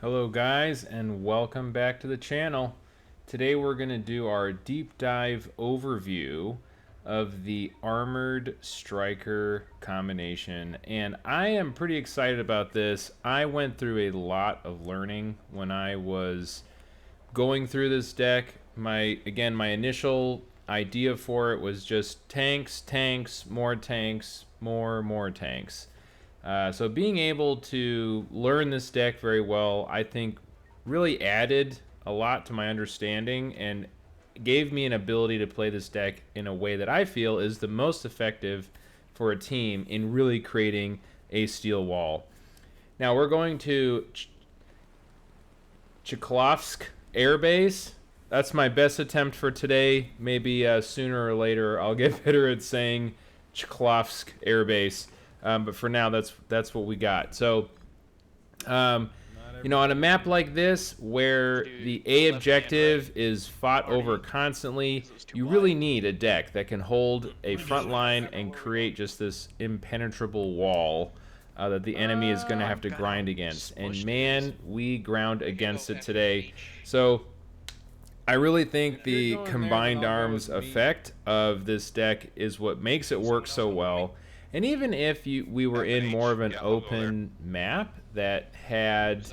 Hello guys, and welcome back to the channel. Today we're going to do our deep dive overview of the armored Stryker combination, and I am pretty excited about this. I went through a lot of learning when I was going through this deck. My initial idea for it was just tanks, more tanks, more tanks. So being able to learn this deck very well, I think really added a lot to my understanding and gave me an ability to play this deck in a way that I feel is the most effective for a team in really creating a steel wall. Now we're going to Chekhovsk Air Base. That's my best attempt for today. Maybe sooner or later I'll get better at saying Chekhovsk Air Base. But for now, that's what we got. So, on a map like this, where the A objective is fought over constantly, you really need a deck that can hold a front line and create just this impenetrable wall that the enemy is going to have to grind against. And man, we ground against it today. So, I really think the combined arms effect of this deck is what makes it work so well. And even if we were in more of an open map that had,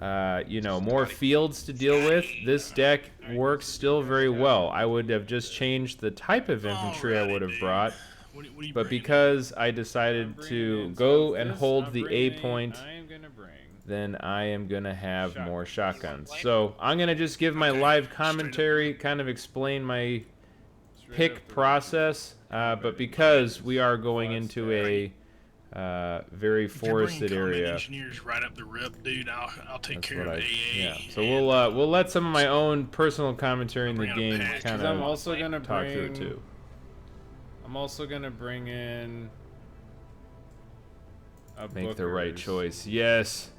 more fields to deal with, this deck works still very well. I would have just changed the type of infantry I would have brought, but because I decided to go and hold the A point, then I am going to have more shotguns. So I'm going to just give my live commentary, kind of explain my pick process, but because we are going into a very forested area, engineers right up the rip, dude. I'll take care of AA. Yeah, so we'll let some of my own personal commentary in the game kind of I'm also gonna talk through it too. I'm also gonna bring in make the right choice. Yes.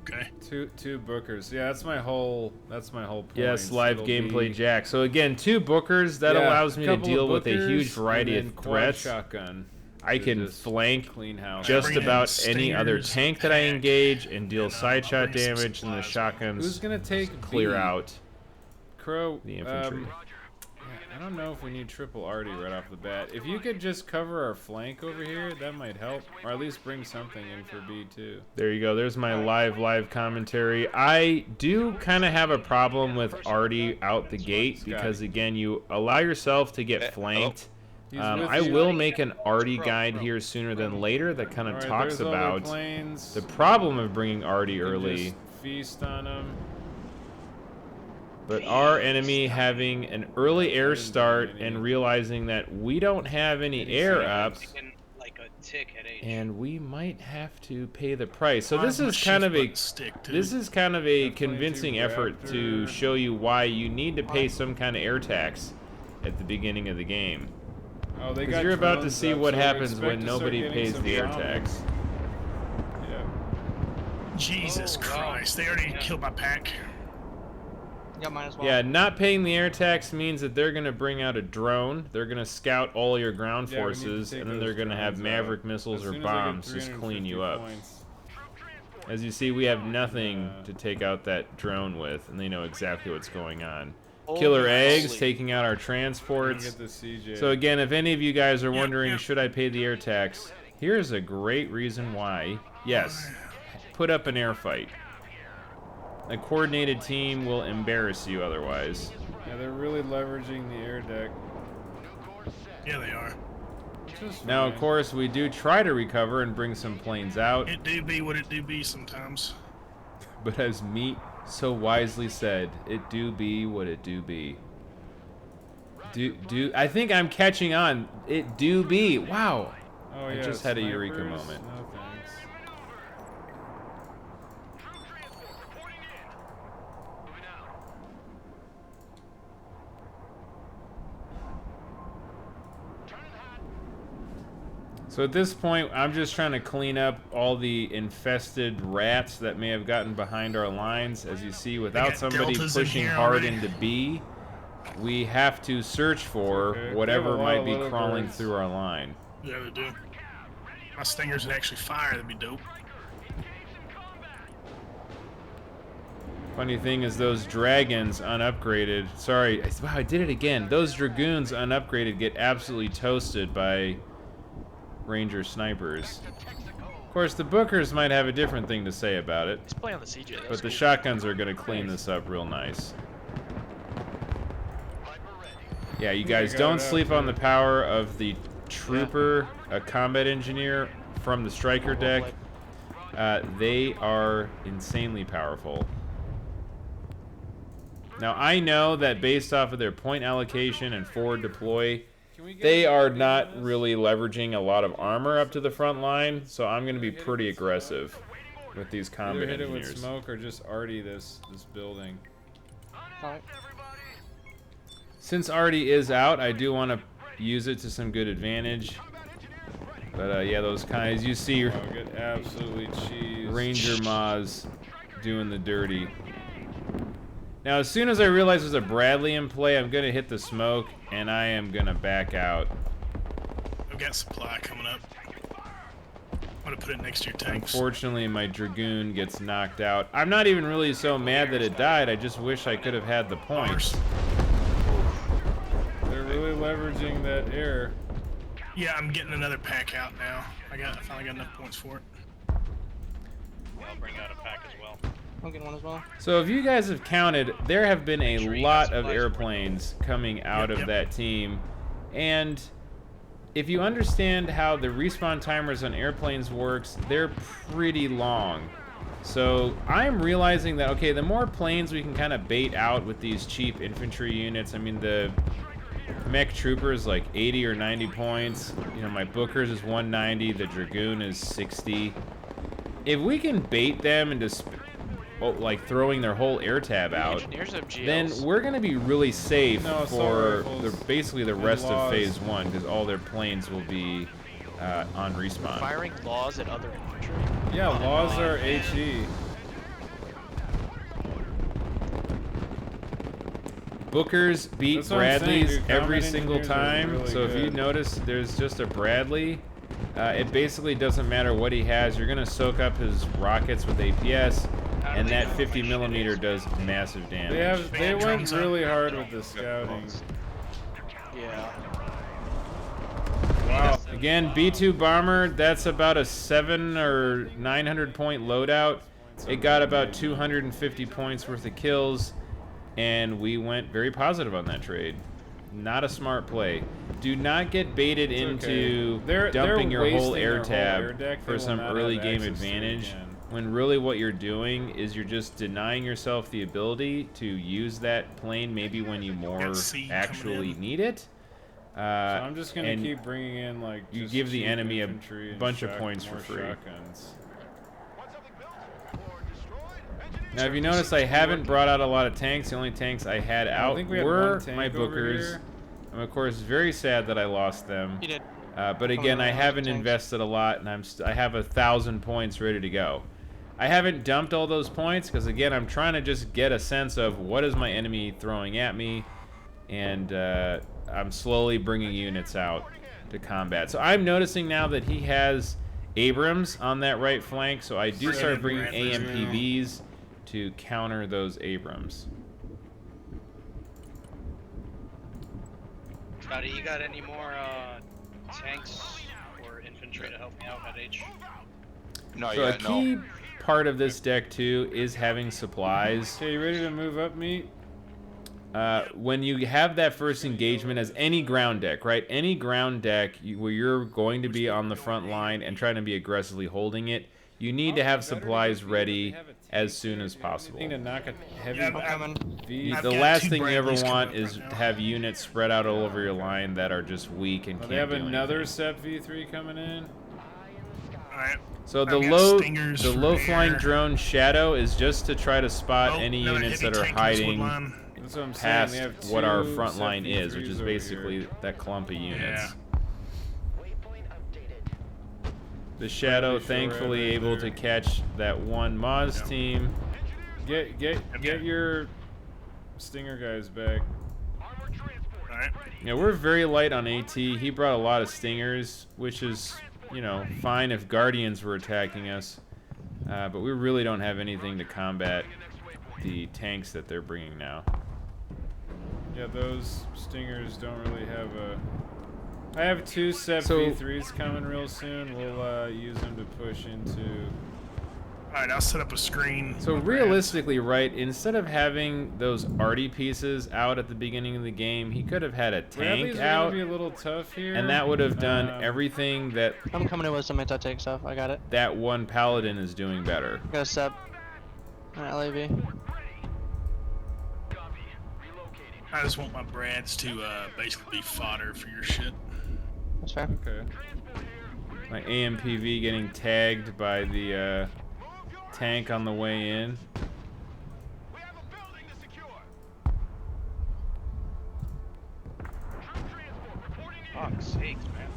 Okay. Two bookers. Yeah, that's my whole point. Yes, live gameplay Jack. So again, two bookers, that allows me to deal with a huge variety of threats. Shotgun. I can flank just about any other tank that I engage and deal side shot damage, and the shotguns Who's gonna take clear B? out Crow, the infantry. I don't know if we need triple arty right off the bat. If you could just cover our flank over here, that might help. Or at least bring something in for B too. There you go. There's my live commentary. I do kind of have a problem with arty out the gate because, again, you allow yourself to get flanked. I will make an arty guide here sooner than later that kind of talks about the problem of bringing arty early. Just feast on them. But our enemy having an early air start and realizing that we don't have any air up, and we might have to pay the price. So this is kind of a convincing effort to show you why you need to pay some kind of air tax at the beginning of the game. Oh, they got. You're about to see what happens when nobody pays the air tax. Yeah. Jesus Christ! They already killed my pack. Yeah, might as well. Yeah, not paying the air tax means that they're going to bring out a drone. They're going to scout all your ground forces, and then they're going to have Maverick missiles or bombs just clean you up. As you see, we have nothing to take out that drone with, and they know exactly what's going on. Killer eggs taking out our transports. So again, if any of you guys are wondering, should I pay the air tax? Here's a great reason why. Yes, put up an air fight. A coordinated team will embarrass you otherwise. Yeah, they're really leveraging the air deck. Yeah, they are. Now, of course, we do try to recover and bring some planes out. It do be what it do be sometimes. But as Meat so wisely said, it do be what it do be. I think I'm catching on. It do be. Wow. Oh, I yeah, just had a snipers? eureka moment. No thanks. So at this point, I'm just trying to clean up all the infested rats that may have gotten behind our lines. As you see, without somebody pushing hard into B, we have to search for whatever might be crawling through our line. Yeah, they do. My stingers would actually fire, that'd be dope. Funny thing is those dragons unupgraded. Sorry, wow, I did it again. Those dragoons unupgraded get absolutely toasted by ranger snipers. Of course, the bookers might have a different thing to say about it. He's playing on the CJ. But the shotguns are going to clean this up real nice. Yeah, you guys don't sleep on the power of the trooper, a combat engineer from the Stryker deck. They are insanely powerful. Now, I know that based off of their point allocation and forward deploy, they are not really leveraging a lot of armor up to the front line, so I'm going to be pretty aggressive with these combat Either hit engineers. it with smoke or just arty this building. Alright. Since arty is out, I do want to use it to some good advantage. But yeah, those kinds, you see Oh, get absolutely cheese. Ranger Maz doing the dirty. Now, as soon as I realize there's a Bradley in play, I'm going to hit the smoke, and I am going to back out. I've got supply coming up. I'm gonna put it next to your tanks. Unfortunately, my Dragoon gets knocked out. I'm not even really so mad that it died. I just wish I could have had the points. They're really leveraging that air. Yeah, I'm getting another pack out now. I finally got enough points for it. I'll bring out a pack as well. I'm getting one as well. So if you guys have counted, there have been a lot of airplanes coming out of that team. And if you understand how the respawn timers on airplanes works, they're pretty long. So I'm realizing that, okay, the more planes we can kind of bait out with these cheap infantry units. I mean, the mech trooper is like 80 or 90 points. You know, my Booker's is 190. The Dragoon is 60. If we can bait them into like throwing their whole air tab out, then we're going to be really safe for basically the rest of phase 1, because all their planes will be on respawn. Firing laws at other infantry? Yeah, laws are HE. Bookers beat That's what I'm saying, Bradleys dude. every Combat single engineers are time. really So if you good. notice, there's just a Bradley. It basically doesn't matter what he has. You're going to soak up his rockets with APS, and that 50 millimeter does massive damage. They went really hard with the scouting. Yeah. Wow. Again, B-2 bomber, that's about a 700 or 900 point loadout. It got about 250 points worth of kills, and we went very positive on that trade. Not a smart play. Do not get baited into dumping your whole air tab for some early game advantage, when really what you're doing is you're just denying yourself the ability to use that plane maybe when you more actually need it. So I'm just gonna keep bringing in like you give the enemy a bunch of points for free. Shotguns. Now, if you notice, I haven't brought out a lot of tanks. The only tanks I had out were my Bookers. I'm, of course, very sad that I lost them. You did. But again, I haven't invested a lot, and I have 1,000 points ready to go. I haven't dumped all those points because, again, I'm trying to just get a sense of what is my enemy throwing at me, and I'm slowly bringing units out to combat. So I'm noticing now that he has Abrams on that right flank, so I do start bringing AMPVs to counter those Abrams. Scotty, you got any more tanks or infantry to help me out at H? No, So a key part of this deck too is having supplies. Okay, you ready to move up, meat? When you have that first engagement as any ground deck, right? Any ground deck where you're going to be on the front line and trying to be aggressively holding it, you need to have supplies ready as soon as possible. To knock a heavy I've The got last 2 thing you ever Bradleys coming want up is right to now. have units spread out all over your line that are just weak and can't They have do another anything. SEP V3 coming in. Alright. So I've the got stingers for low flying air. drone Shadow is just to try to spot Oh, any another units heavy that are tank on this wood hiding line. That's what I'm saying. past They have what our 2 front SEP line is, which V3s is over basically here. that clump of units. Yeah. The Shadow, Pretty sure thankfully, right able there. to catch that one Maz team. Get your Stinger guys back. Alright. Yeah, we're very light on AT. He brought a lot of Stingers, which is, you know, fine if Guardians were attacking us. But we really don't have anything to combat the tanks that they're bringing now. Yeah, those Stingers don't really have a... I have 2 SEP So- V3s coming real soon. We'll use them to push into... Alright, I'll set up a screen. So with realistically, right, instead of having those arty pieces out at the beginning of the game, he could have had a tank Bradley's out, gonna be a little tough here. and that would have done Um, everything that I'm coming in with some anti-tank stuff. I got it. that one paladin is doing better. Got a SEP. Alright, LAV. I just want my Brads to basically be fodder for your shit. That's fair. Okay. My AMPV getting tagged by the tank on the way in. Fuck's sakes, man.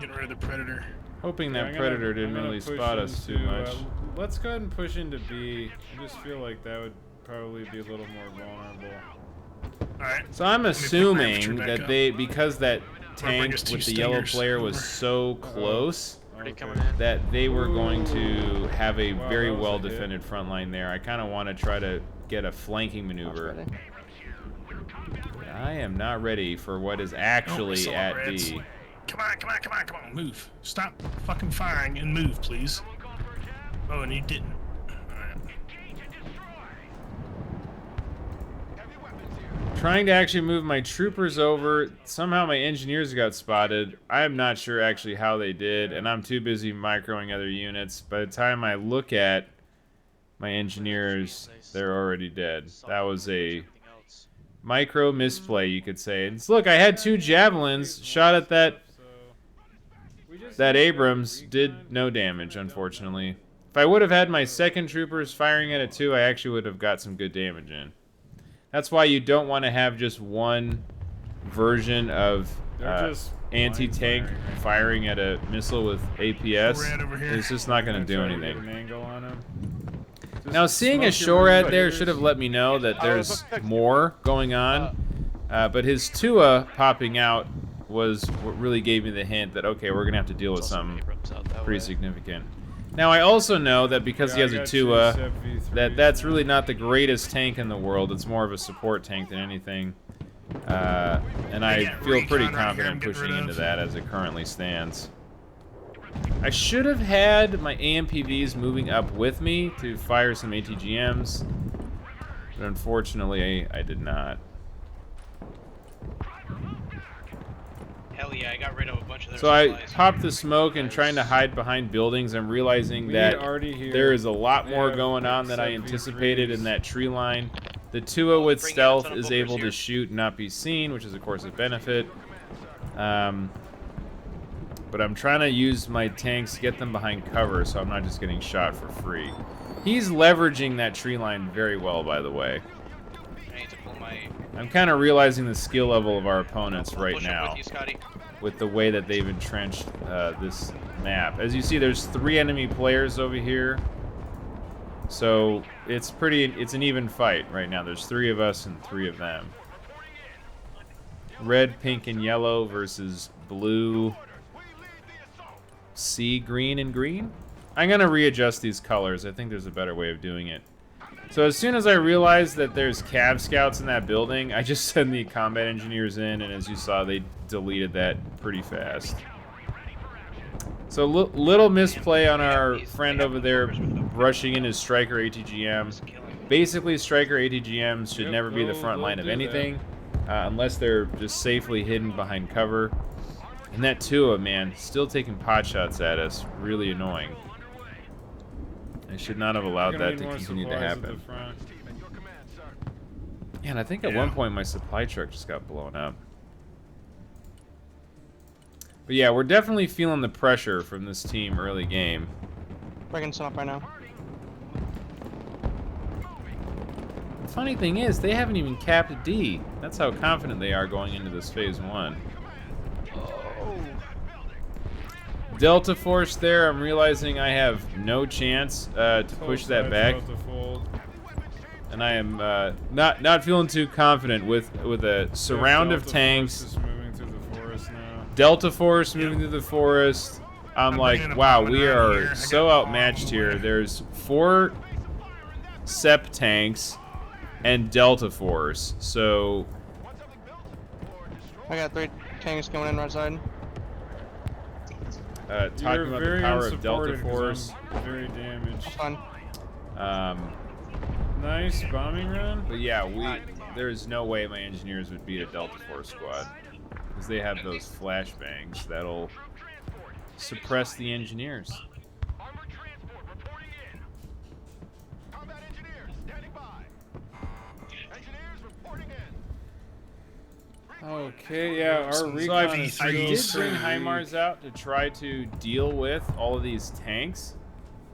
Getting rid of the Predator. Hoping Yeah, that I'm Predator gonna- didn't I'm gonna really push spot us too into, much. Let's go ahead and push into B. I just feel like that would probably be a little more vulnerable. Alright. So I'm Let me pick my infantry assuming back that up. they, because that bring tank us 2 with the yellow stingers player was over. so close, Already Okay. coming in. that they were going to have a Wow, very that was a well hit. defended front line there. I kind of want to try to get a flanking That's maneuver. ready. I am not ready for what is Oh, actually assault at Brads. B. Come on, come on, come on, come on, move. Stop fucking firing and move, please. Oh, and he didn't. Alright. Trying to actually move my troopers over. Somehow my engineers got spotted. I am not sure actually how they did, and I'm too busy microing other units. By the time I look at my engineers, they're already dead. That was a micro misplay, you could say. And look, I had 2 javelins shot at that Abrams, did no damage, unfortunately. If I would have had my second troopers firing at it too, I actually would have got some good damage in. That's why you don't want to have just one version of They're just anti-tank blind firing at a missile with APS. Red over here. It's just not going to do Try to get anything. an angle on him. Just Now, seeing a smoke your shore at there roofers. should have let me know that there's more going on. But his Tua popping out was what really gave me the hint that, okay, we're going to have to deal with something pretty significant. Now, I also know that because he Yeah, has I a got 2 Tua, SEP V3s that's now. really not the greatest tank in the world. It's more of a support tank than anything. And I Yeah, feel pretty recon right here I'm confident getting pushing rid into of. that as it currently stands. I should have had my AMPVs moving up with me to fire some ATGMs, but unfortunately I did not. Hell yeah, I got rid of a bunch of their So I supplies. popped the smoke and trying to hide behind buildings. I'm realizing We that need Artie here. there is a lot They more have going on than I SEP anticipated V3s. in that tree line. The Tua with Bring in a stealth ton of is bookers able to here. shoot and not be seen, which is of course a benefit. But I'm trying to use my tanks to get them behind cover so I'm not just getting shot for free. He's leveraging that tree line very well, by the way. I need to pull my... I'm kind of realizing the skill level of our opponents right push up now with you, Scotty. with the way that they've entrenched this map. As you see, there's 3 enemy players over here. So it's an even fight right now. There's 3 of us and 3 of them. Red, pink, and yellow versus blue, sea green, and green. I'm gonna readjust these colors. I think there's a better way of doing it. So as soon as I realized that there's Cav scouts in that building, I just sent the combat engineers in, and as you saw, they deleted that pretty fast. So little misplay on our friend over there rushing in his Stryker ATGM. Basically, Stryker ATGMs should Yep, never be the front they'll line of do that. anything, unless they're just safely hidden behind cover. And that Tua, man, still taking pot shots at us. Really annoying. I should not have allowed We're gonna that to need more continue to supplies at the happen. front. Yeah, and I think at one point my supply truck just got blown up. But yeah, we're definitely feeling the pressure from this team early game. Bringing some up right now. The funny thing is, they haven't even capped D. That's how confident they are going into this phase 1. Delta Force there, I'm realizing I have no chance to push that back. About to fold. And I am not feeling too confident with a surround of Delta tanks. Force is moving through the forest now. Delta Force moving through the forest. I'm like, bringing a wow, bomb we around are here. I so got outmatched bomb here. away. There's 4 SEP tanks and Delta Force. So I got 3 tanks coming in right side. talking You're about the very power of Delta unsupported 'cause Force. I'm very damaged. That's fine. Nice bombing run. But yeah, there's no way my engineers would beat a Delta Force squad because they have those flashbangs that'll suppress the engineers. Okay, yeah, our So recon is I still did pretty bring HIMARS weak. out to try to deal with all of these tanks.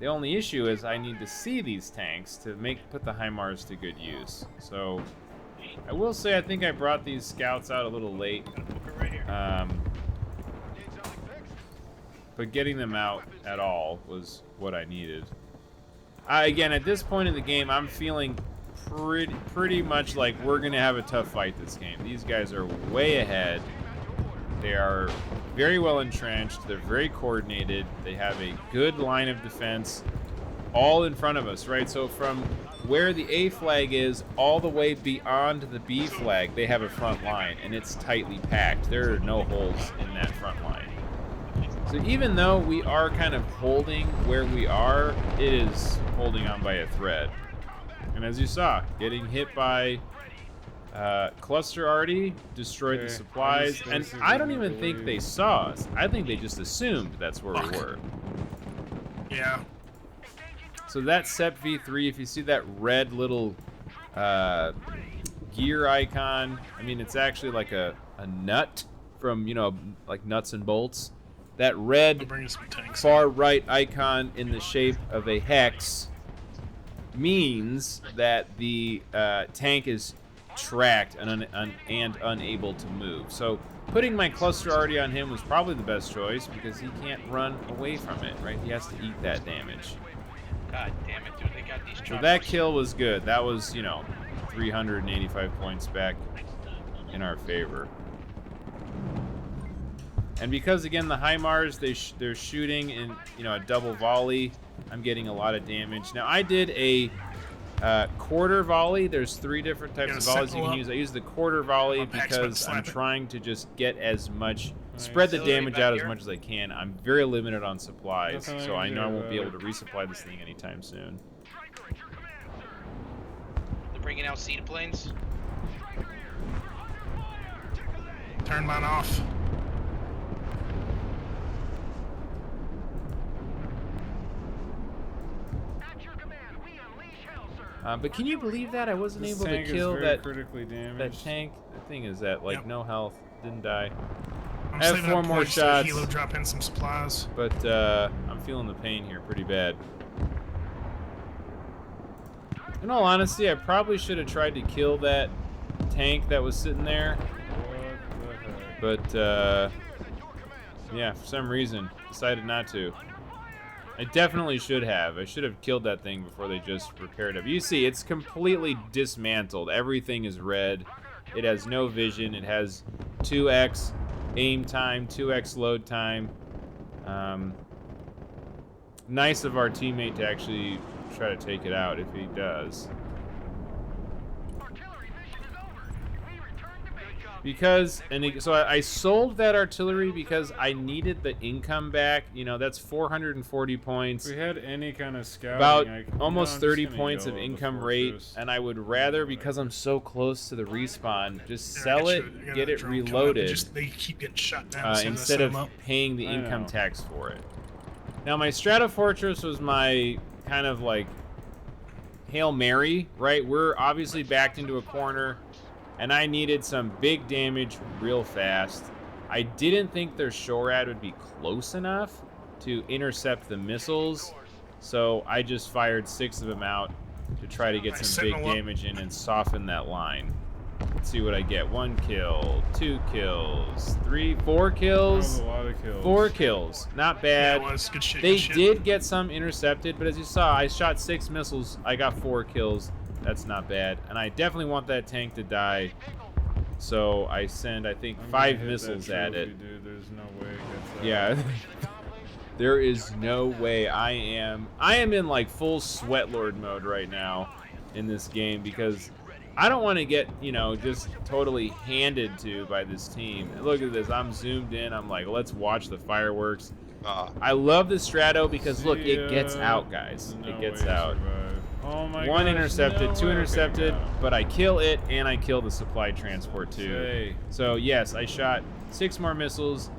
The only issue is I need to see these tanks to put the HIMARS to good use. So I will say I think I brought these scouts out a little late. But getting them out at all was what I needed. Again, at this point in the game, I'm feeling pretty much like we're going to have a tough fight this game. These guys are way ahead. They are very well entrenched. They're very coordinated. They have a good line of defense all in front of us, right? So from where the A flag is all the way beyond the B flag, they have a front line, and it's tightly packed. There are no holes in that front line. So even though we are kind of holding where we are, it is holding on by a thread. And as you saw, getting hit by cluster already destroyed the Okay, supplies, I and just I don't basically even think they believe- saw us. I think they just assumed that's where we were. Yeah. So that SEP V3, if you see that red little gear icon, I mean, it's actually like a nut from, you know, like nuts and bolts. That I'm red bringing some tanks. far right icon in the shape of a hex means that the tank is tracked and unable to move. So putting my cluster already on him was probably the best choice because he can't run away from it, right? He has to eat that damage. God damn it, dude. They got these So choppers. that kill was good. That was, you know, 385 points back in our favor. And because, again, the HIMARS, they're shooting in, you know, a double volley, I'm getting a lot of damage. Now, I did a quarter volley. There's 3 different types of volleys you can use. I use the quarter volley because I'm trying to just get as much, spread the Artillery damage back out as here. much as I can. I'm very limited on supplies, Nothing I so can I know I do won't be about able to resupply this thing anytime soon. They're bringing out seaplanes. Turn mine off. But can you believe that I wasn't This able to tank is kill very that critically damaged. that tank? That thing is at like Yep. no health, didn't die. I'm I have saving 4 up more points to shots. helo drop in some supplies. But I'm feeling the pain here pretty bad. In all honesty, I probably should have tried to kill that tank that was sitting there. What the heck? But yeah, for some reason, decided not to. I definitely should have. I should have killed that thing before they just repaired it. But you see, it's completely dismantled. Everything is red. It has no vision. It has 2x aim time, 2x load time. Nice of our teammate to actually try to take it out if he does. Because, so I sold that artillery because I needed the income back. You know, that's 440 points. If we had any kind of scouting, About I'm almost just 30 gonna points yell of at the income rate, fortress. and I would rather, because I'm so close to the respawn, just Yeah, I sell got it, you. I got get a it drone coming up. reloaded, They keep getting shut down as soon as I instead set of 'em up. paying the I income know. tax for it. Now, my Strata Fortress was my kind of like Hail Mary, right? We're obviously backed into a corner, and I needed some big damage real fast. I didn't think their SHORAD would be close enough to intercept the missiles, so I just fired 6 of them out to try to get Nice, some big setting 'em up. damage in and soften that line. Let's see what I get. 1 kill, 2 kills, 3, 4 That kills, was a lot of kills. 4 kills. Not Yeah, bad. it was good shit. They good shit. did get some intercepted, but as you saw, I shot 6 missiles. I got 4 kills. That's not bad. And I definitely want that tank to die. So I send, I think, I'm gonna 5 hit that missiles at trophy, it. Dude, there's no way it gets that. Yeah. There is no way I am in like full sweat lord mode right now in this game because I don't want to get, you know, just totally handed to by this team. And look at this. I'm zoomed in. I'm like, let's watch the fireworks. I love the Strato because look, it gets out, guys. It gets out. Oh my One gosh, intercepted, no two way. intercepted, Okay, but I kill it and I kill the supply transport too. Say. So yes, I shot 6 more missiles.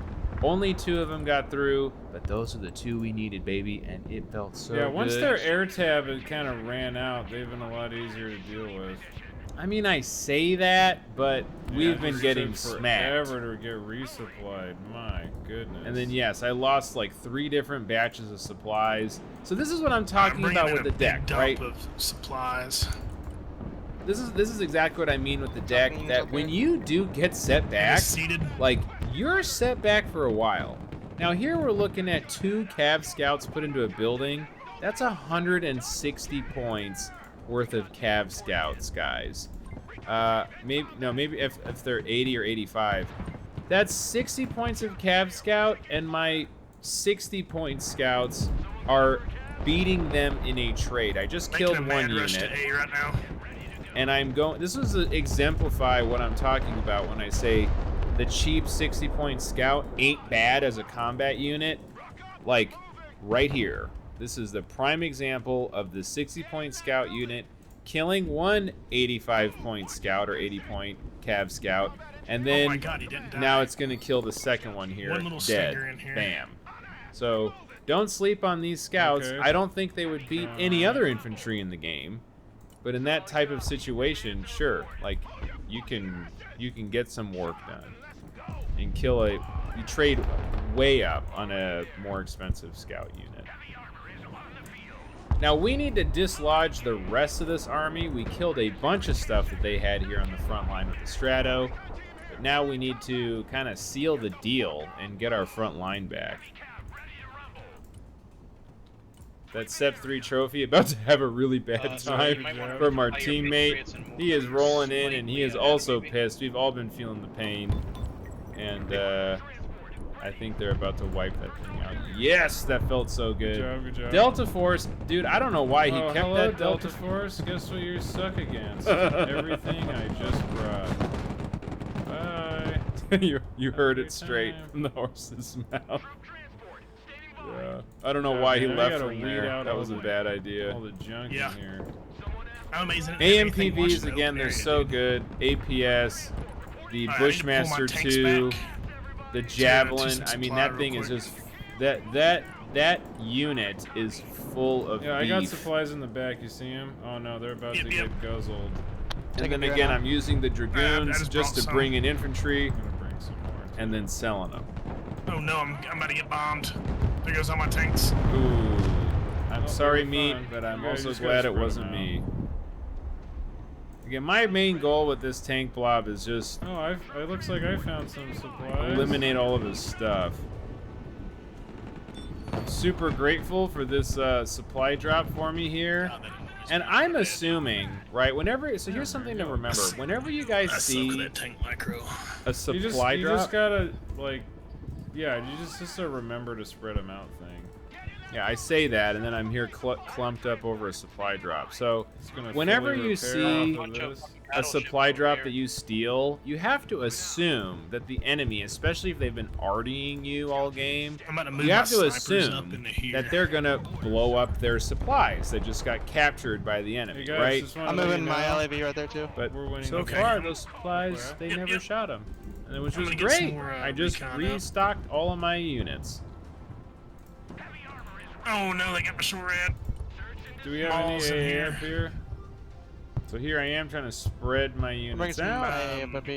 Only 2 of them got through, but those are the 2 we needed, baby, and it felt so good. Yeah, once their air tab had kind of ran out, they've been a lot easier to deal with. I mean, I say that, but we've been it getting took smacked. forever to get resupplied. My goodness. And then yes, I lost like 3 different batches of supplies. So this is what I'm talking about with the deck, right? Of supplies. This is exactly what I mean with the deck. That when you do get set back, Seated. like you're set back for a while. Now here we're looking at 2 Cav Scouts put into a building. That's 160 points worth of Cav Scouts, guys. Maybe if they're 80 or 85. That's 60 points of Cav Scout, and my 60 point Scouts are beating them in a trade. I just killed 1 unit. Right now. And I'm going, this was to exemplify what I'm talking about when I say the cheap 60 point scout ain't bad as a combat unit. Like right here, this is the prime example of the 60 point scout unit killing 1 85 point scout or 80 point Cav scout. And then Oh my God, he didn't die. now it's going to kill the second one here. One little dead. stinger in here. Bam. So don't sleep on these scouts. Okay. I don't think they would beat any other infantry in the game. But in that type of situation, sure, like you can get some work done and you trade way up on a more expensive scout unit. Now we need to dislodge the rest of this army. We killed a bunch of stuff that they had here on the front line with the Strato. But now we need to kind of seal the deal and get our front line back. That Sep 3 trophy about to have a really bad time from our teammate. He is rolling in and he is also pissed. We've all been feeling the pain. And I think they're about to wipe that thing out. Yes, that felt so good. Good job. Delta Force, dude, I don't know why he kept hello, that Delta Force. Guess what you suck against? Everything I just brought. Bye. you heard it straight from the horse's mouth. Yeah. I don't know why he left from there. That was a bad idea. All the junk Yeah. in here. I'm amazing. at anything AMPVs, watching the again, open they're area, so dude. good. APS, the Alright, I need to pull my Bushmaster tanks 2, back. the Javelin. some I mean, supply that thing real is quick. just... That unit is full of Yeah, I got beef. supplies in the back. You see them? Oh no, they're about Yep, to yep. get guzzled. And then Take a again, beer I'm using the I Dragoons just just to brought bring some. in infantry I'm gonna bring some more. and then selling them. Oh no, I'm about to get bombed. There goes all my tanks. Ooh. I'm Well, sorry, they were meat, fun. but I'm You guys also just gotta glad it spread 'em wasn't out. me. Again, my main goal with this tank blob is just Oh, it looks like I found some supplies. eliminate all of his stuff. I'm super grateful for this supply drop for me here. And I'm assuming, right, so here's something to remember. Whenever you guys I suck with see that tank micro. a You supply just drop, gotta like, yeah, you just a remember to spread them out thing. yeah, I say that, and then I'm here clumped up over a supply drop. So It's gonna whenever fully you repair see off of this. a supply drop that you steal, you have to assume that the enemy, especially if they've been RDing you all game, I'm about to move you have my to snipers up assume into here. that they're gonna blow up their supplies that just got captured by the enemy, Hey guys, right? just wanna I'm let you moving my know, LAV right there too. But we're winning so the Okay. far, game. those supplies, they Yep, never yep. shot them, and which I'm was gonna get some great. more, I just recon up. restocked all of my units. Oh no, they got my short red. Do we have Balls in any AA here. up here? So here I am trying to spread my I'm bringing units some out. AMP.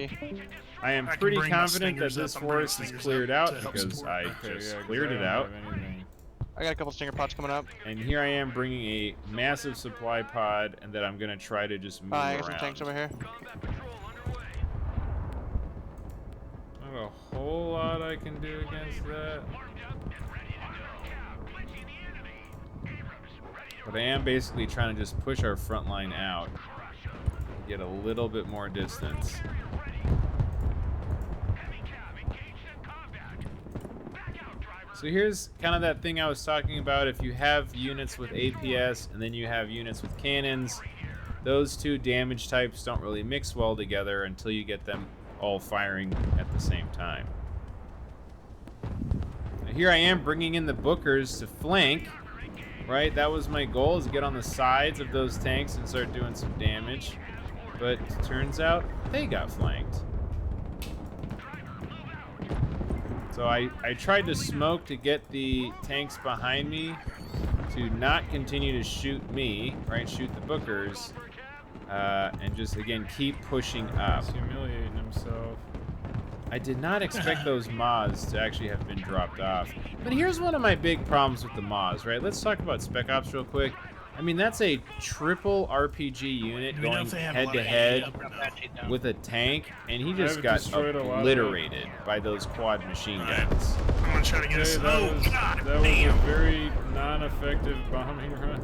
I am I can pretty bring my confident that stingers this up. I'm bringing forest is stingers cleared up out to help because support. I Okay, just yeah, 'cause cleared I it don't out. have anything. I got a couple stinger pots coming up. And here I am bringing a massive supply pod, and that I'm gonna try to just move I around. got some tanks over here. Not a whole lot I can do against that. But I am basically trying to just push our front line out, get a little bit more distance. So here's kind of that thing I was talking about. If you have units with APS and then you have units with cannons, those two damage types don't really mix well together until you get them all firing at the same time. Now here I am bringing in the Bookers to flank, right? That was my goal, is to get on the sides of those tanks and start doing some damage. But turns out they got flanked. So I tried to smoke to get the tanks behind me to not continue to shoot me, right? Shoot the Bookers, and just, again, keep pushing up. He's humiliating himself. I did not expect those Maws to actually have been dropped off. But here's one of my big problems with the Maws, right? Let's talk about Spec Ops real quick. I mean, that's a triple RPG unit going head-to-head with a tank, and he just got obliterated by those quad machine guns. I'm gonna try to get us. Oh, God That was damn. a very non-effective bombing run.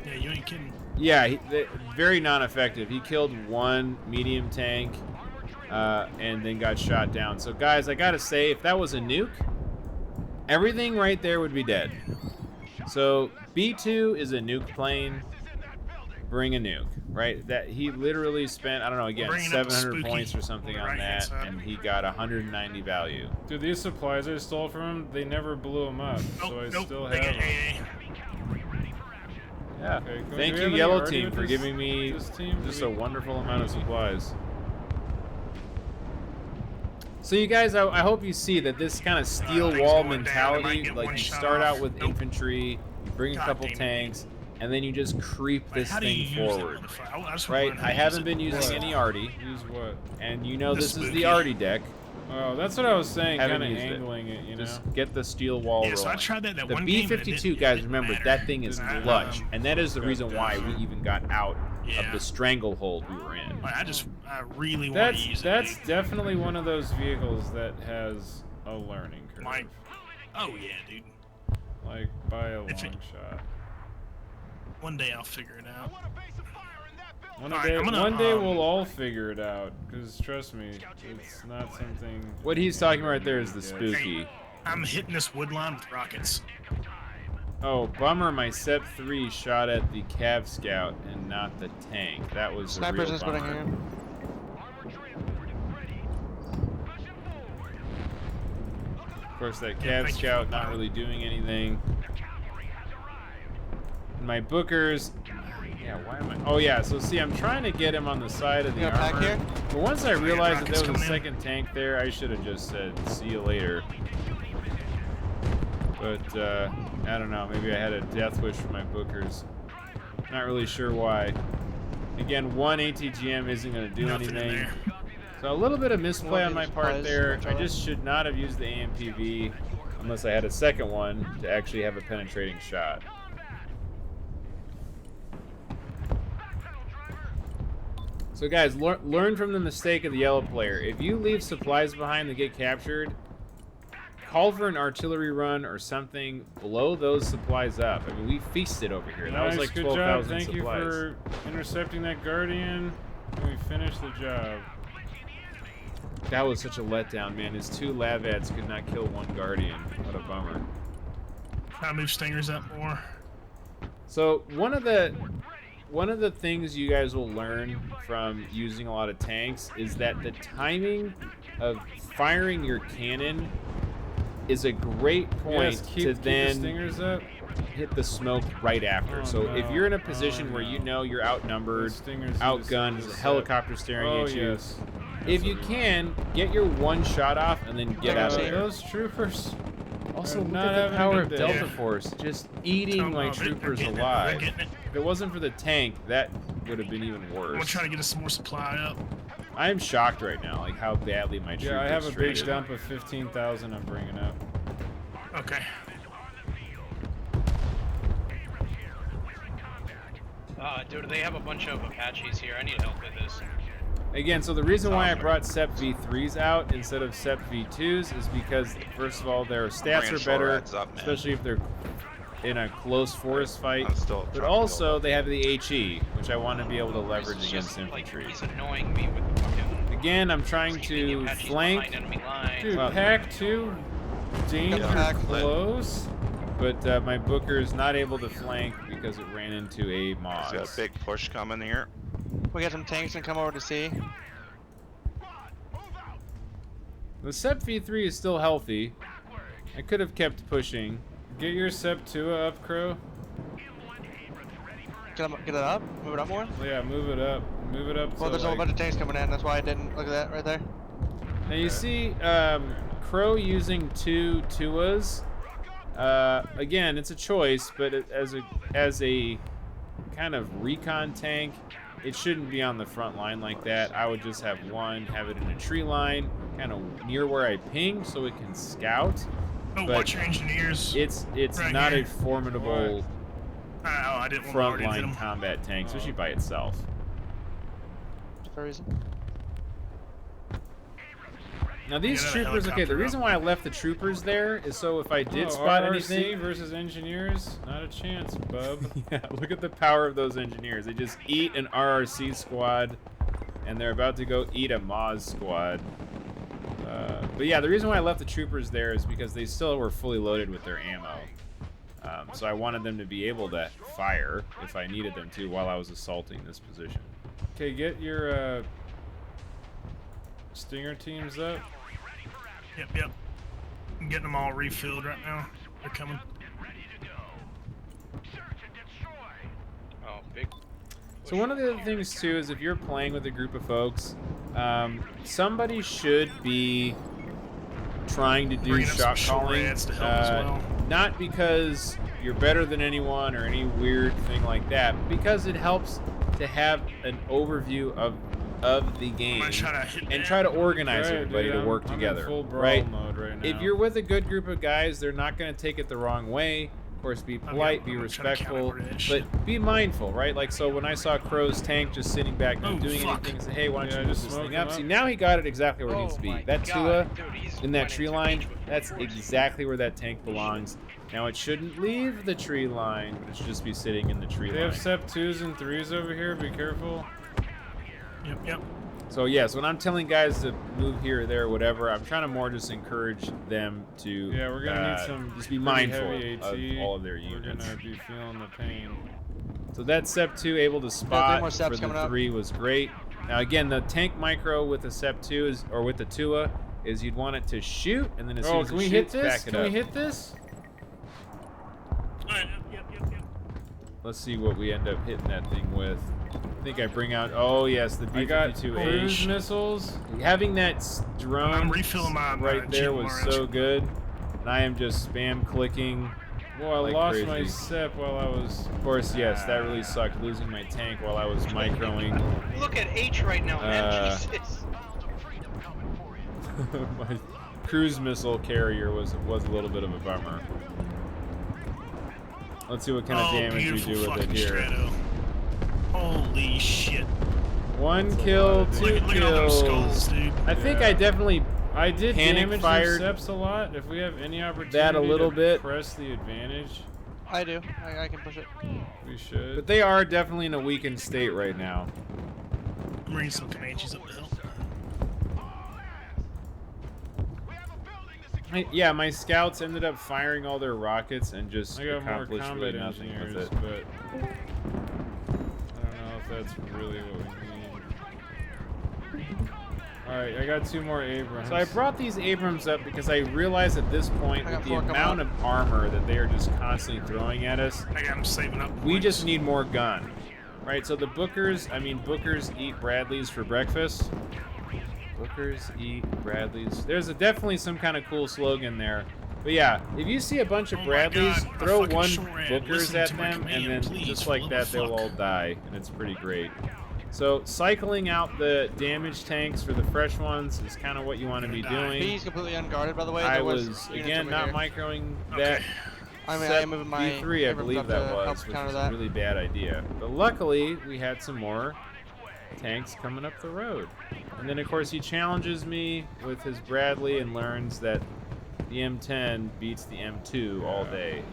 Yeah, you ain't kidding. Yeah, very non-effective. He killed one medium tank and then got shot down. So, guys, I gotta say, if that was a nuke, everything right there would be dead. So, B2 is a nuke plane. Bring a nuke, right? That he literally spent, I don't know, again, Bringing up the 700 spooky points or something on right-hand that, side. and he got 190 value. Dude, these supplies I stole from him, they never blew them up, so I still they have got them. Yeah. Okay, do Thank we you, have any Yellow already Team, with for this- giving me this team? Do just we- a wonderful amount of supplies. So you guys, I hope you see that this kind of steel things wall going down, I might mentality, get like one you shot start out off. with Nope. infantry, you bring a God couple damn it. tanks, and then you just creep Like, this how do you thing use that forward. motherfucker? I just wanna Right? learn how I to use haven't it. been using any arty, Use what? and you know The this is the spooky. arty deck. Oh, that's what I was saying, Haven't kind of used it. angling it, you know? Just get the steel wall Yeah, so I rolling. tried that The one game, and it B-52, didn't- guys, it remember, didn't that matter. thing is I, clutch, and that is the got reason why we even got out of Yeah. the stranglehold we were in. Like, I really want to use That's it. definitely one of those vehicles that has a learning curve. Like, oh yeah, dude. Like, by a long If it- shot. One day I'll figure it out. One Alright, day, I'm gonna, one day we'll all figure it out. Because trust me, it's not something. What he's talking about right there is the Yeah. spooky. I'm hitting this wood line with rockets. Oh, bummer, my SEP 3 shot at the Cav Scout and not the tank. That was a Snipers real is putting bummer. here. Of course, that Yeah, Cav thank you. Scout not really doing anything. And my Bookers... Yeah, why am I... Oh, yeah, so see, I'm trying to get him on the side of the You got a pack armor. here? But once I realized that rockets there was a coming in. second tank there, I should have just said, see you later. But, I don't know, maybe I had a death wish for my Bookers. Not really sure why. Again, one ATGM isn't going to do Nothing in anything. there. So a little bit of misplay on my part Supplies, there. I controller. just should not have used the AMPV unless I had a second one to actually have a penetrating shot. So guys, learn from the mistake of the yellow player. If you leave supplies behind that get captured, call for an artillery run or something. Blow those supplies up. I mean, we feasted over here. That was Nice, like good job. 12,000 Thank supplies. you for intercepting that Guardian. And we finished the job. That was such a letdown, man. His two Lavads could not kill one Guardian. What a bummer. Try to move stingers up more. So one of the things you guys will learn from using a lot of tanks is that the timing of firing your cannon is a great point Yes, to keep the then stingers up. hit the smoke right after. Oh, So if no. you're in a position Oh, where no. you know you're outnumbered, Those stingers need to outgunned, send there's a us helicopter staring Oh, at you. yes. If you can, get your one shot off and then get out of there. Those troopers. Also, are look not at the having a power good of day. Delta Force, just eating my troopers They're alive. getting it. If it wasn't for the tank, that would have been even I'm gonna worse. try to get us some more supply up. I'm shocked right now, like how badly my troopers Yeah, I have a big traded. dump of 15,000 I'm bringing up. Okay. Dude, they have a bunch of Apaches here. I need help with this. Again, so the reason why I brought SEP V3s out instead of SEP V2s is because, first of all, their stats Bringing are better, Shoreds up, man. especially if they're in a close forest fight. I'm still But trying to also, build up. they have the HE, which I want to be able to He's leverage just, against like, infantry. he's annoying me with fucking... Again, I'm trying keeping the to Apaches flank. behind enemy lines. Dude, Well- pack 2? danger back. close, but my Booker is not able to flank because it ran into a He's got a Moz. big push coming here. We got some tanks and come over to C. The Sep V3 is still healthy. I could have kept pushing. Get your Sep 2 up, Crow. Get it up? Move it up more? Well, yeah, move it up. Move it up. Well, to, there's a whole like- bunch of tanks coming in. That's why I didn't look at that right there. Now you see Crow using two Tuas. Again, it's a choice, but as a kind of recon tank, it shouldn't be on the front line like that. I would just have one, have it in a tree line, kind of near where I ping, so it can scout. Oh, But watch your engineers. It's Right not here. a formidable Oh, I didn't want to already hit frontline him. combat tank, especially by itself. For a reason. Now these Yeah, that troopers, okay, the helicopter reason up. why I left the troopers there is so if I did Oh, spot RRC anything, versus engineers, not a chance, bub. yeah, look at the power of those engineers. They just eat an RRC squad, and they're about to go eat a Moz squad. But yeah, the reason why I left the troopers there is because they still were fully loaded with their ammo. So I wanted them to be able to fire if I needed them to while I was assaulting this position. Okay, get your Stinger teams up. Yep. I'm getting them all refilled right now. They're coming. Oh, big. So one of the other things too is if you're playing with a group of folks, somebody should be trying to do Bringing up shot some calling, shortbreads to help as well. not because you're better than anyone or any weird thing like that, but because it helps to have an overview of the game I'm gonna try to hit and that. try to organize Right, everybody dude, to I'm- work I'm in together, full brawl right? mode right now. If you're with a good group of guys, they're not going to take it the wrong way. Of course, be polite, be I'm trying to respectful, calibrate that shit. but be mindful, right? Like, so when I saw Crow's tank just sitting back, not Oh, doing fuck. anything, I said, hey, why don't Yeah, you move just this smoke thing him up? up. See, now he got it exactly where it needs to be. Oh my That God, Tua dude, he's in that running tree to line, each with that's forces. exactly where that tank belongs. Now, it shouldn't leave the tree line, but it should just be sitting in the tree They line. have Sep 2s and 3s over here. Be careful. Yep. So yes, when I'm telling guys to move here or there, or whatever, I'm trying to more just encourage them to Yeah, we're gonna need some just be pretty mindful heavy AT. of all of their We're units. gonna be feeling the pain. So that Sep 2 able to spot more for Seps the coming up. 3 was great. Now again, the tank micro with the Sep 2 is, or with the Tua, is you'd want it to shoot, and then as soon Oh, as can it we hit shoots, this? back it Can up. we hit this? Alright, yep. Let's see what we end up hitting that thing with. I think I bring out, oh yes, the I got cruise B-52H. missiles. Having that drone I'm refilling my right there was GMRS. so good. And I am just spam clicking. Well, I Like lost crazy. my Sep while I was. Of course, yes, that really sucked, losing my tank while I was microing. Look at H right now, man. Uh, Jesus. My cruise missile carrier was a little bit of a bummer. Let's see what kind of damage we beautiful do with it fucking here. Strato. Holy shit. One kill, two Look at all those kills. skulls, dude. I think Yeah. I definitely I did Panic damage fired their Seps a lot. If we have any opportunity that a little to bit. press the advantage, I do. I can push it. we should. but they are definitely in a weakened state right now. I'm bringing some Comanches up the hill. Yeah, my scouts ended up firing all their rockets and just I got more accomplished combat really nothing engineers, with it. but I don't know if that's really what we need. Alright, I got 2 more Abrams. So I brought these Abrams up because I realized at this point I with got the 4 coming amount up. of armor that they are just constantly throwing at us, I got them saving up. we points. just need more gun. Right, so the Bookers eat Bradleys for breakfast. Bookers eat Bradleys. There's definitely some kind of cool slogan there. But yeah, if you see a bunch of Oh my Bradleys, God, throw fucking one short-hand. Bookers Listen at to my them, and command, then please, just like for the that, they'll fuck. all die, and it's pretty great. So cycling out the damage tanks for the fresh ones is kind of what you want to be Gonna die. doing. He's completely unguarded, by the way. I There was units again over not here. microing that. Okay. I mean, I Sep am moving my B3, I Abrams believe up that to was, help which counter was that. a really bad idea. But luckily, we had some more tanks coming up the road. And then, of course, he challenges me with his Bradley and learns that the M10 beats the M2 all day.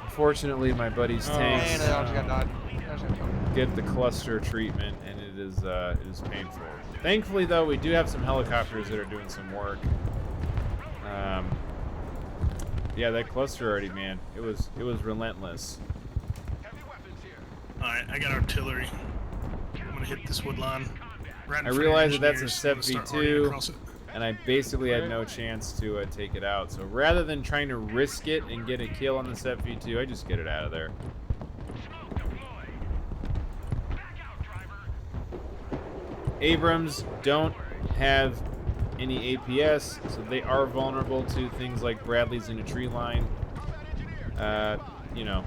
Unfortunately, my buddy's Oh, tanks And I just got dodged. I just got killed. get the cluster treatment, and it is painful. Thankfully, though, we do have some helicopters that are doing some work. Yeah, that cluster already, man. It was relentless. Alright, I got artillery. I'm gonna hit this wood line. Right in I front of realize that that's a engineers. I'm gonna start Sep running V2, across it. and I basically had no chance to take it out. So rather than trying to risk it and get a kill on the Sep V2, I just get it out of there. Abrams don't have any APS, so they are vulnerable to things like Bradleys in a tree line. You know,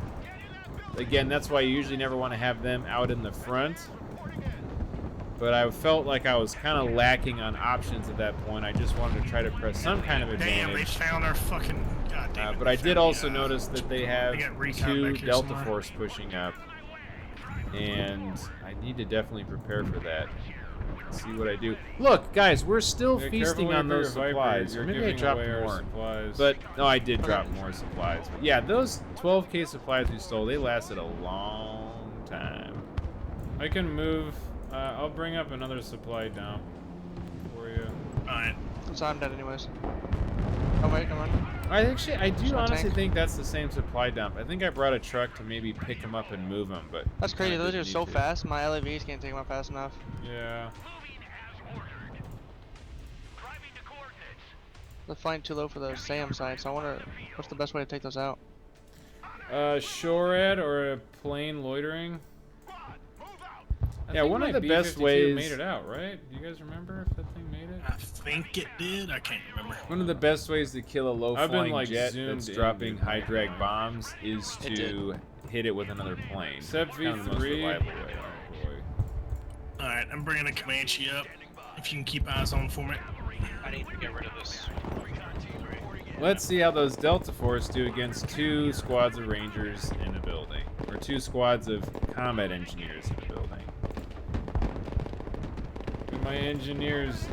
again, that's why you usually never want to have them out in the front. But I felt like I was kind of lacking on options at that point. I just wanted to try to press some kind of Damn, they advantage. found our fucking. God damn it, But they I did found also the, notice that they have got recon 2 back here Delta somewhere. Force pushing up. And I need to definitely prepare for that. See what I do. Look, guys, we're still Yeah, feasting careful on with those your Viper. supplies. You're Maybe I giving dropped away our more. supplies. But, no, I did drop more supplies. But yeah, those 12K supplies we stole, they lasted a long time. I can move. I'll bring up another supply dump for you. Alright. So I'm dead anyways. Oh wait, come on. I do There's my honestly tank. think that's the same supply dump. I think I brought a truck to maybe pick them up and move them, but That's crazy. kinda Those are didn't so need to. fast. My LAVs can't take them out fast enough. Yeah. They're flying too low for those SAM sites. I wonder what's the best way to take those out. SHORAD or a plane loitering. Yeah, one of the best B-52 ways- made it out, right? Do you guys remember if that thing made it? I think it did. I can't remember. One of the best ways to kill a I've been, low-flying like, jet zoomed that's in, dropping dude. high-drag bombs is It to hit it with another plane. Sep Kind of the most V3. reliable way. Oh boy. Alright, I'm bringing a Comanche up. If you can keep eyes on for me. I need to get rid of this. Let's see how those Delta Force do against 2 squads of Rangers in a building, or 2 squads of combat engineers in a building. My engineers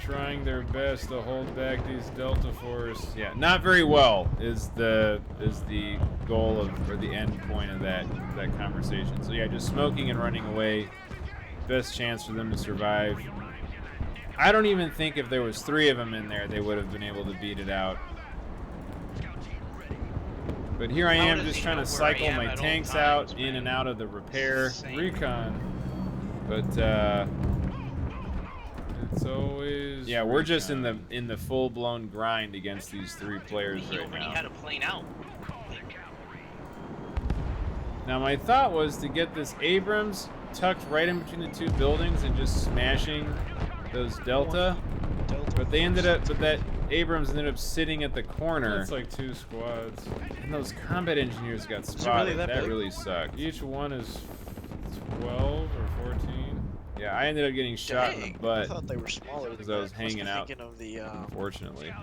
trying their best to hold back these Delta Force. Yeah, not very well is the goal of, or the end point of that conversation. So yeah, just smoking and running away, best chance for them to survive. I don't even think if there was 3 of them in there, they would have been able to beat it out. But here I How am does just he trying know to where I cycle am my at all tanks times, out in man? and out of the repair. Insane. Recon. But It's always. yeah, we're just in recon. the full-blown grind against these 3 players He right already now. had a plane out. Now my thought was to get this Abrams tucked right in between the 2 buildings and just smashing those Delta. But that Abrams ended up sitting at the corner, That's like 2 squads. and those combat engineers got it really spotted. that That big? really sucked. Each one is 12 or 14. Yeah, I ended up getting shot in the I butt, thought they were smaller. because I was hanging out. Thinking of the, unfortunately.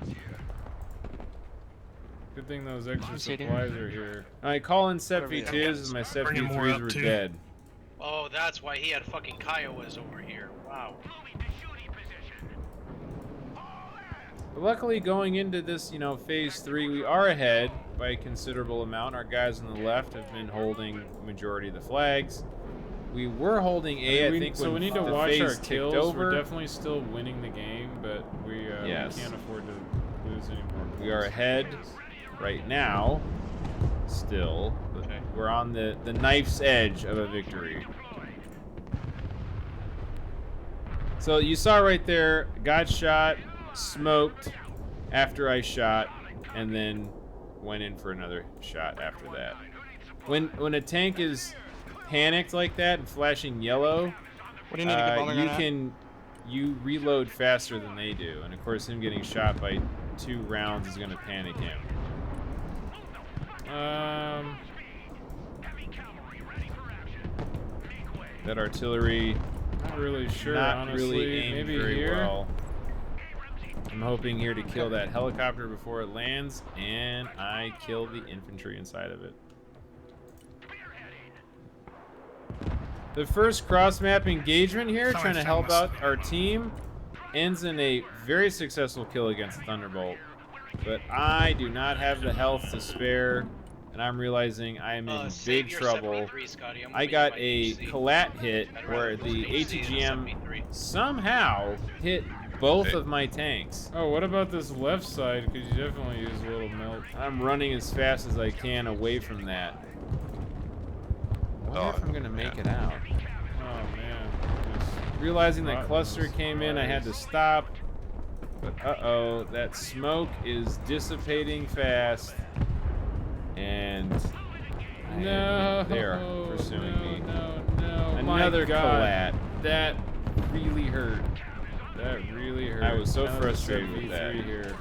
Good thing those extra Proceeding. supplies are here. I call in Sep Whatever V2s, and my Sep Bringing more V3s up, were too. dead. Oh, that's why he had fucking Kiowas over here. Wow. But luckily, going into this, phase 3, we are ahead by a considerable amount. Our guys on the left have been holding the majority of the flags. We were holding A, I think, so when we need to the watch phase our ticked kills. over. We're definitely still winning the game, but we Yes. can't afford to lose any more. We are ahead right now, still. But Okay. we're on the knife's edge of a victory. So you saw right there, got shot, smoked after I shot, and then went in for another shot after that. When a tank is panicked like that and flashing yellow, What do you need to get bombing you reload faster than they do, and of course him getting shot by 2 rounds is going to panic him. That artillery Not really sure, not honestly. really aimed Maybe very here. well. I'm hoping here to kill that helicopter before it lands, and I kill the infantry inside of it. The first cross-map engagement here, Thought I trying to found help my out stuff. our team, ends in a very successful kill against the Thunderbolt. But I do not have the health to spare, and I'm realizing I am in Save big your trouble. 73, Scotty. I'm I gonna got get my a HC. collat hit I'd where rather the lose HC than ATGM 73. somehow hit both Hey. of my tanks. Oh, what about this left side? Because you definitely use a little melt. I'm running as fast as I can away from that. I wonder if I'm gonna make it out. Oh man. Just Realizing that rotten cluster came in, I had to supplies. stop. But uh-oh, that smoke is dissipating fast. And they are pursuing me. No. Another My God. collat. That really hurt. That really hurt. I was so Now frustrated there's with a V3 that. here.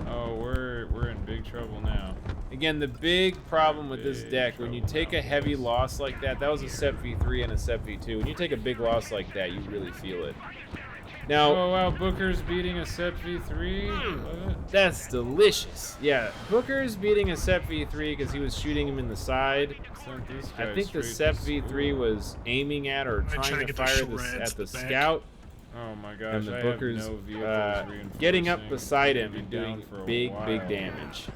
Oh, we're in big trouble now. Again, the big problem with this Big deck, when you trouble take now, a heavy boys. loss like that was a Sep V3 and a Sep V2. When you take a big loss like that, you really feel it. Now, Oh wow, Booker's beating a Sep V3. What? that's delicious. Yeah, Booker's beating a Sep V3 because he was shooting him in the side. Sent this I guy think the straight Sep to V3 school. was aiming at or trying trying to to get the fire short at the reds back. scout. Oh my gosh, And the I Booker's have no vehicles getting up reinforcing. beside Gonna him be and down doing for a big while. damage.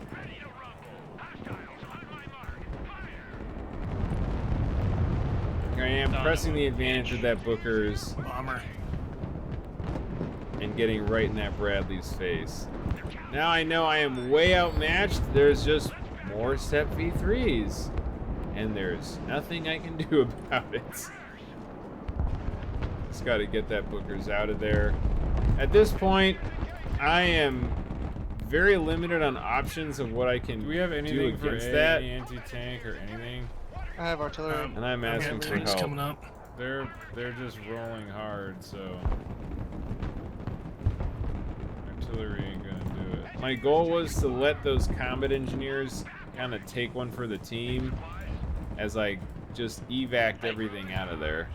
Here I am pressing the advantage of that Booker's Bomber. and getting right in that Bradley's face. Now I know I am way outmatched. There's just more Sep V3s. And there's nothing I can do about it. Just got to get that Booker's out of there. At this point, I am very limited on options of what I can Do we have do anything for against A, that. any anti-tank or anything? I have artillery. And I'm asking for Tanks help. coming up. They're just rolling hard, so artillery ain't gonna do it. My goal was to let those combat engineers kind of take one for the team as I just evac'd everything out of there.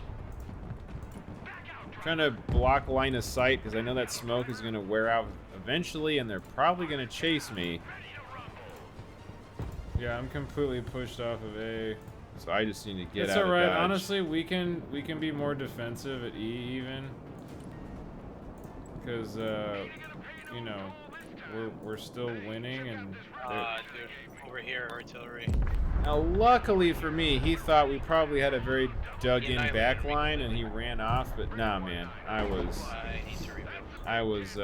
Trying to block line of sight because I know that smoke is going to wear out eventually and they're probably going to chase me. Yeah, I'm completely pushed off of A. So I just need to get It's out alright. of dodge. Honestly, we can be more defensive at E even, because you know we're still winning and Dude, over here, artillery. Now, luckily for me, he thought we probably had a very dug-in Yeah, I- back line and he ran off, but nah, man. I need to remove. was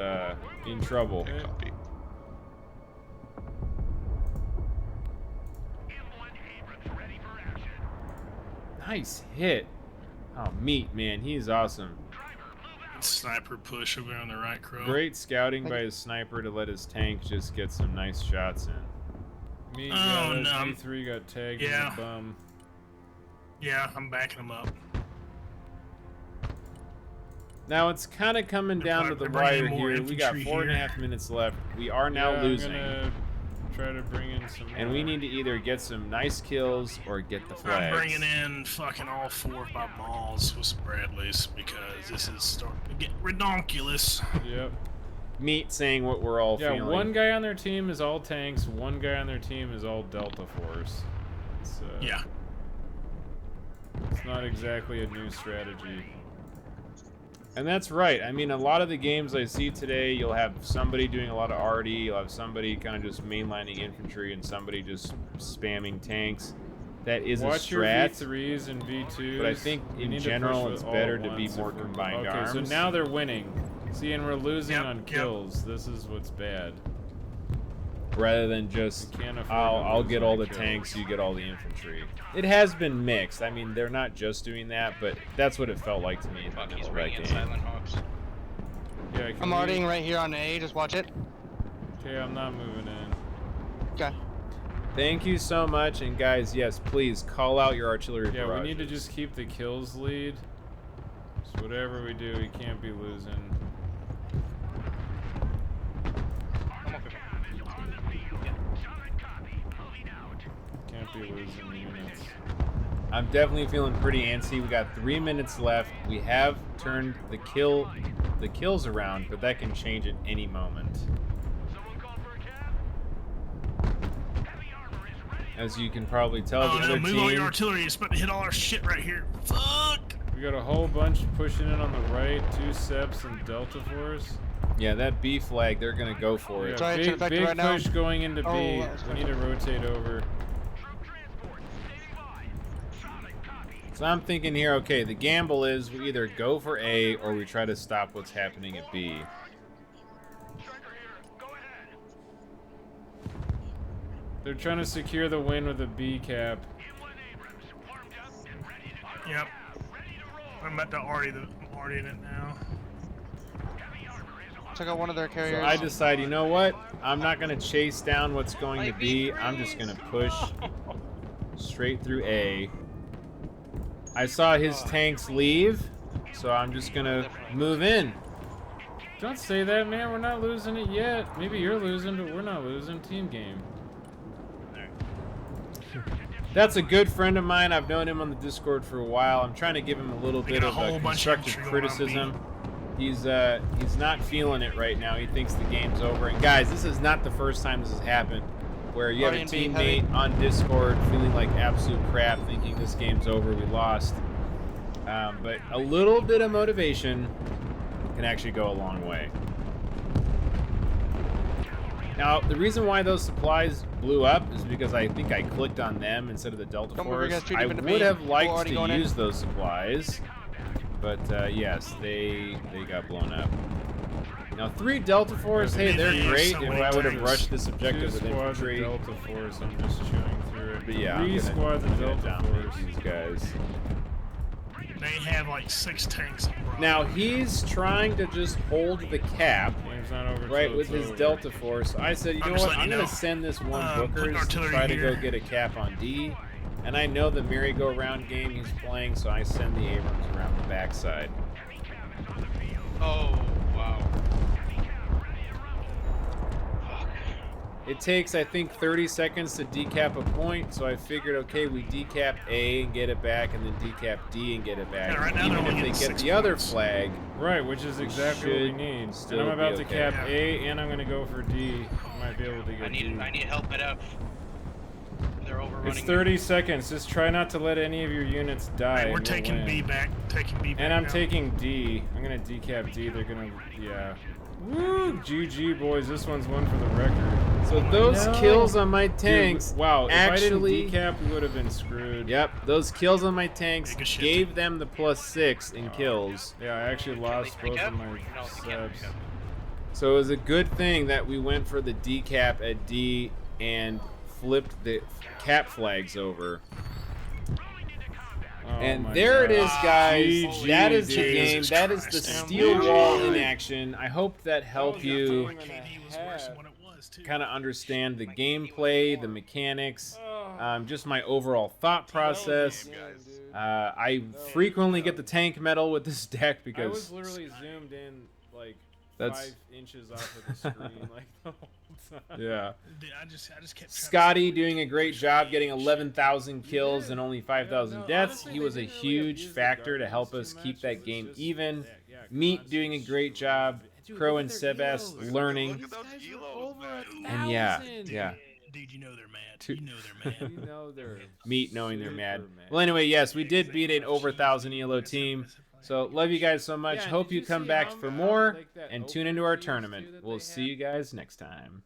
in trouble. Okay. Copy. Nice hit. Oh, meat, man. He's awesome. Sniper push over on the right, Crow. Great scouting by his sniper to let his tank just get some nice shots in. Me, Oh, yeah, that no. V3 got tagged Yeah. as a bum. Yeah, I'm backing him up. Now it's kind of coming They're down to bring- the they're bringing wire more here. We got infantry 4.5 minutes left. We are now Yeah, losing. I'm gonna try to bring in some more. And we need to either get some nice kills or get the flags. I'm bringing in fucking all 4 of my Mauls with some Bradleys because this is starting to get redonkulous. Yep. Meat saying what we're all Yeah, feeling. one guy on their team is all tanks. One guy on their team is all Delta Force. It's, Yeah. It's not exactly a new strategy. And that's right. I mean, a lot of the games I see today, you'll have somebody doing a lot of RD, you'll have somebody kind of just mainlining infantry, and somebody just spamming tanks. That is Watch a your strat. V3s and V2s. But I think We in need to general, push it's with all better at to be once more if we're- combined okay, arms. so now they're winning. See, and we're losing Yep, on yep. kills. This is what's bad. Rather than just, We can't afford to I'll lose get on all the kills. tanks, you get all the infantry. It has been mixed. I mean, they're not just doing that, but that's what it felt like to me. Fuck, in he's that bringing in game. Silent Hawks. Yeah, can I'm we- RDing right here on A. Just watch it. Okay, I'm not moving in. Okay. Thank you so much, and guys, yes, please call out your artillery Yeah, we need to barrages. just keep the kills lead. So whatever we do, we can't be losing. I'm okay. Can't be losing units. I'm definitely feeling pretty antsy. We got 3 minutes left. We have turned the kills around, but that can change at any moment. As you can probably tell, Oh the no, other move all your team. artillery. It's about to hit all our shit right here. Fuck! We got a whole bunch pushing in on the right, 2 Seps and Delta Force. Yeah, that B flag, they're gonna go for it. Yeah, Sorry, it's big, infected big right now. push going into B. Oh, that's We need to rotate over. So I'm thinking here, okay, the gamble is we either go for A or we try to stop what's happening at B. They're trying to secure the win with a B cap. Yep. I'm at the already in it now. Took out one of their carriers. So I decide, you know what? I'm not going to chase down what's going to B. I'm just going to push straight through A. I saw his tanks leave, so I'm just going to move in. Don't say that, man. We're not losing it yet. Maybe you're losing, but we're not losing. Team game. That's a good friend of mine. I've known him on the Discord for a while. I'm trying to give him a little bit of a constructive criticism. He's not feeling it right now. He thinks the game's over. And guys, this is not the first time this has happened, where you have a teammate on Discord feeling like absolute crap, thinking this game's over, we lost. But a little bit of motivation can actually go a long way. Now, the reason why those supplies blew up is because I think I clicked on them instead of the Delta Force. I would have liked to use those supplies, but yes, they got blown up. Now, 3 Delta Force, hey, they're great. If I would have rushed this objective with infantry. Delta Force, I'm just chewing through it. But yeah, 3 squads of Delta dominate Force. these guys. They have like 6 tanks. Now, he's trying to just hold the cap. Game's not over Right, with his Delta Force. I said, you know what, I'm going to send this one Bookers to try to go get a cap on D. And I know the merry-go-round game he's playing, so I send the Abrams around the backside. Oh, wow. It takes, I think, 30 seconds to decap a point, so I figured, okay, we decap A and get it back, and then decap D and get it back. Yeah, right now even they're if they get 6 the other points. flag, Right, which is exactly what we need. And I'm about to cap A, and I'm going to go for D. I might be able to get D. I need help at F. They're overrunning. It's 30 seconds. Just try not to let any of your units die. Hey, we're and we'll taking win. B back. Taking B back. And I'm now. taking D. I'm going to decap D. They're going to, yeah. Woo! GG, boys. This one's one for the record. So those kills on my tanks, dude, wow, actually, if I didn't decap, we would have been screwed. Yep, those kills on my tanks Take a shit. gave them the +6 in kills. Yeah, I actually lost both of my No, subs. So it was a good thing that we went for the decap at D and flipped the cap flags over. Oh And my there it God. is, guys. GG, That is the dude. game. That is the steel wall in action. I hope that helped you KD was worse than what it was too. kind of understand the gameplay, the mechanics, just my overall thought process. I frequently get the tank medal with this deck I because was literally zoomed in like That's- 5 inches off of the screen like the whole time. yeah. Dude, I just kept trying to- Scotty doing a great job getting 11,000 kills and only 5,000 deaths. He was a huge factor to help us keep that game even. Meat doing a great job. Crow and Sebas learning. Look at those kilos, man. And yeah. Dude, you know they're mad. Two- You know they're mad. You know they're Meat knowing they're mad. super mad. Well, anyway, yes, we did beat an over 1,000 ELO team. So love you guys so much. Yeah, Hope did you you come see back how for bad, more like, that and open tune into our fields, tournament. too, that We'll they see had? you guys next time.